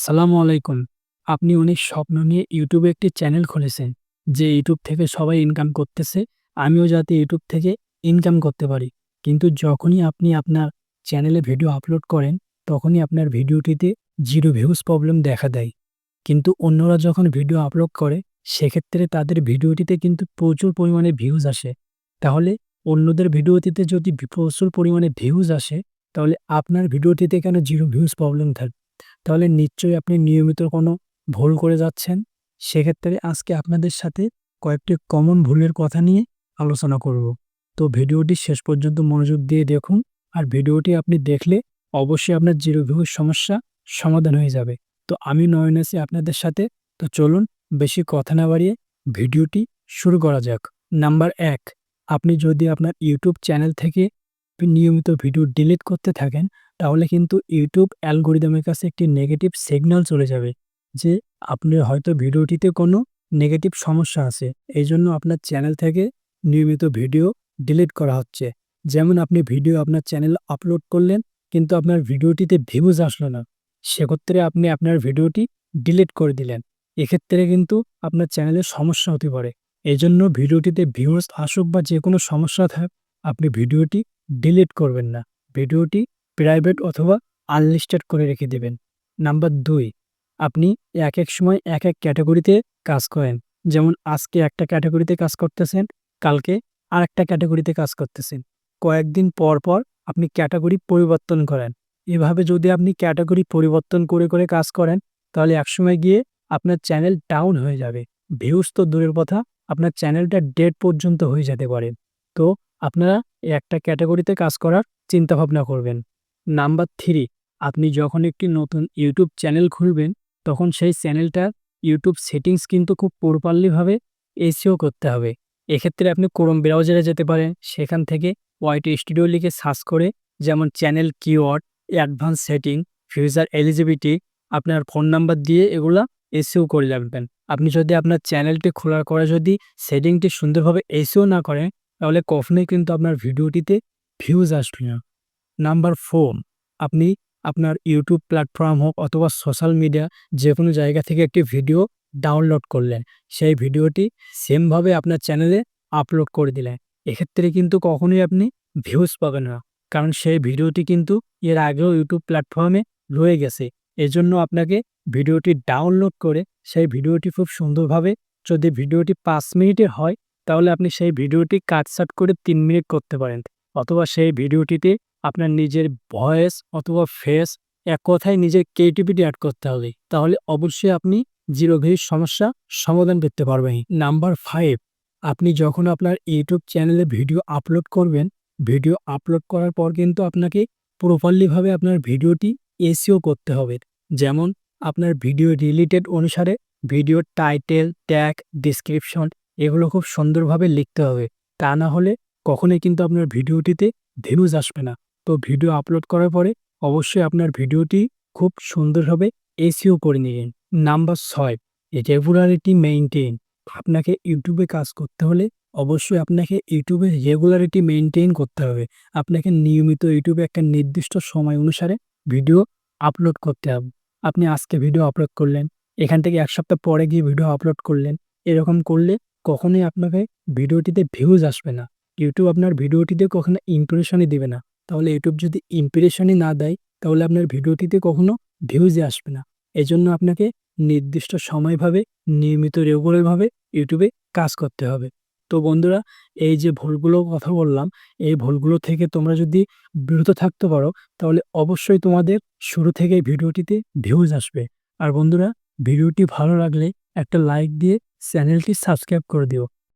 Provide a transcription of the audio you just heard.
আসসালামু আলাইকুম। আপনি অনেক স্বপ্ন নিয়ে YouTube এ একটি চ্যানেল খুলেছেন। যে YouTube থেকে সবাই ইনকাম করতেছে, আমিও যাতে YouTube থেকে ইনকাম করতে পারি। কিন্তু যখনই আপনি আপনার চ্যানেলে ভিডিও আপলোড করেন, তখনই আপনার ভিডিওটিতে 0 ভিউজ প্রবলেম দেখা দেয়। কিন্তু অন্যরা যখন ভিডিও আপলোড করে, সেক্ষেত্রে তাদের ভিডিওটিতে কিন্তু প্রচুর পরিমাণে ভিউজ আসে। তাহলে অন্যদের ভিডিওটিতে যদি প্রচুর পরিমাণে ভিউজ আসে, তাহলে আপনার ভিডিওটিতে কেন 0 ভিউজ প্রবলেম থাকবে? তাহলে নিশ্চয়ই আপনি নিয়মিত কোনো ভুল করে যাচ্ছেন। সেক্ষেত্রে আজকে আপনাদের সাথে কয়েকটি কমন ভুলের কথা নিয়ে আলোচনা করব। তো ভিডিওটি শেষ পর্যন্ত মনোযোগ দিয়ে দেখুন। আর ভিডিওটি আপনি দেখলে অবশ্যই আপনার জিরো ভিউর সমস্যা সমাধান হয়ে যাবে। তো আমি নয়ন আছি আপনাদের সাথে। তো চলুন বেশি কথা না বাড়িয়ে ভিডিওটি শুরু করা যাক। নাম্বার ১, আপনি যদি আপনার YouTube চ্যানেল থেকে নিয়মিত ভিডিও ডিলিট করতে থাকেন, তাহলে কিন্তু YouTube অ্যালগরিদমের কাছে একটি নেগেটিভ সিগন্যাল চলে যাবে যে আপনার হয়তো ভিডিওটিতে কোনো নেগেটিভ সমস্যা আছে। এইজন্য আপনার চ্যানেল থেকে নিয়মিত ভিডিও ডিলিট করা হচ্ছে। যেমন আপনি ভিডিও আপনার চ্যানেলে আপলোড করলেন, কিন্তু আপনার ভিডিওটিতে ভিউজ আসলো না। সেক্ষেত্রে আপনি আপনার ভিডিওটি ডিলিট করে দিলেন। এক্ষেত্রে কিন্তু আপনার চ্যানেলে সমস্যা হতে পারে। এজন্য ভিডিওটিতে ভিউজ আসুক বা যেকোনো সমস্যা থাক, আপনি ভিডিওটি ডিলিট করবেন না। ভিডিওটি প্রাইভেট অথবা আনলিস্টেড করে রেখে দেবেন। নাম্বার ২, আপনি একেক সময় একেক ক্যাটেগরিতে কাজ করেন। যেমন আজকে একটা ক্যাটেগরিতে কাজ করতেছেন, কালকে আরেকটা ক্যাটেগরিতে কাজ করতেছেন। কয়েকদিন পর, পর আপনি ক্যাটেগরি পরিবর্তন করেন। এভাবে যদি আপনি ক্যাটেগরি পরিবর্তন করে কাজ করেন, তাহলে একসময় গিয়ে আপনার চ্যানেল ডাউন হয়ে যাবে। ভিউজ তো দূরের কথা, আপনার চ্যানেলটা ডেড পর্যন্ত হয়ে যেতে পারে। তো আপনারা একটা ক্যাটেগরিতে কাজ করার চিন্তাভাবনা করবেন। নাম্বার ৩, আপনি যখন একটি নতুন YouTube চ্যানেল খুলবেন, তখন সেই চ্যানেলটার YouTube সেটিংস কিন্তু খুব প্রপারলি ভাবে SEO করতে হবে। এক্ষেত্রে আপনি Chrome ব্রাউজারে যেতে পারেন। সেখান থেকে YT স্টুডিও লিখে সার্চ করে, যেমন channel keyword, advance setting, future eligibility, আপনার ফোন নাম্বার দিয়ে এগুলা SEO করে রাখবেন। আপনি যদি আপনার চ্যানেলটি খোলার পরে যদি সেটিংটি সুন্দরভাবে SEO না করেন, তাহলে কখনোই কিন্তু আপনার ভিডিওটিতে ভিউজ আসবে না। নাম্বার ৪, আপনি আপনার YouTube প্ল্যাটফর্ম হোক অথবা সোশ্যাল মিডিয়া যেকোনো জায়গা থেকে একটি ভিডিও ডাউনলোড করলেন। সেই ভিডিওটি সেমভাবে আপনার চ্যানেলে আপলোড করে দিলেন। এক্ষেত্রে কিন্তু কখনোই আপনি ভিউজ পাবেন না। কারণ সেই ভিডিওটি কিন্তু এর আগেও YouTube প্ল্যাটফর্মে রয়ে গেছে। এজন্য আপনাকে ভিডিওটি ডাউনলোড করে সেই ভিডিওটি খুব সুন্দরভাবে, যদি ভিডিওটি ৫ মিনিটের হয়, তাহলে আপনি সেই ভিডিওটি কাটছাঁট করে ৩ মিনিট করতে পারেন। অথবা সেই ভিডিওটিতে আপনার নিজের ভয়েস অথবা ফেস, এক কথায় নিজের ক্রিয়েটিভিটি এড করতে হবে। তাহলে অবশ্যই আপনি জিরো ভিউজ সমস্যা সমাধান করতে পারবেন। নাম্বার ৫, আপনি যখন আপনার YouTube চ্যানেলে ভিডিও আপলোড করবেন, ভিডিও আপলোড করার পর কিন্তু আপনাকে প্রপারলিভাবে আপনার ভিডিওটি SEO করতে হবে। যেমন আপনার ভিডিও রিলেটেড অনুসারে ভিডিওর টাইটেল, ট্যাগ, ডেসক্রিপশন এগুলো খুব সুন্দরভাবে লিখতে হবে। তা না হলে কখনোই কিন্তু আপনার ভিডিওটিতে ভিউজ আসবে না। তো ভিডিও আপলোড করার পরে অবশ্যই আপনার ভিডিওটি খুব সুন্দরভাবে SEO করে নিবেন। Number ৬, regularity maintain. আপনাকে YouTube এ কাজ করতে হলে অবশ্যই আপনাকে YouTube এর রেগুলারিটি মেইনটেইন করতে হবে। আপনাকে নিয়মিত YouTube এ একটা নির্দিষ্ট সময় অনুসারে ভিডিও আপলোড করতে হবে। আপনি আজকে ভিডিও আপলোড করলেন, এখান থেকে ১ সপ্তাহ পরে গিয়ে ভিডিও আপলোড করলেন। এরকম করলে কখনোই আপনাকে ভিডিওটিতে ভিউজ আসবে না। YouTube আপনার ভিডিওটিতে কখনো ইমপ্রেশনই দিবে না। তাহলে YouTube যদি ইমপ্রেশনই না দেয়, তাহলে আপনার ভিডিওটিতে কখনো ভিউজই আসবে না। এজন্য আপনাকে নির্দিষ্ট সময়ভাবে, নিয়মিত রেগুলারভাবে YouTube এ কাজ করতে হবে। তো বন্ধুরা, এই যে ভুলগুলোর কথা বললাম, এই ভুলগুলো থেকে তোমরা যদি বিরত থাকতে পারো, তাহলে অবশ্যই তোমাদের শুরু থেকেই ভিডিওটিতে ভিউজ আসবে। আর বন্ধুরা, ভিডিওটি ভালো লাগলে একটা লাইক দিয়ে চ্যানেলটি সাবস্ক্রাইব করে দিও।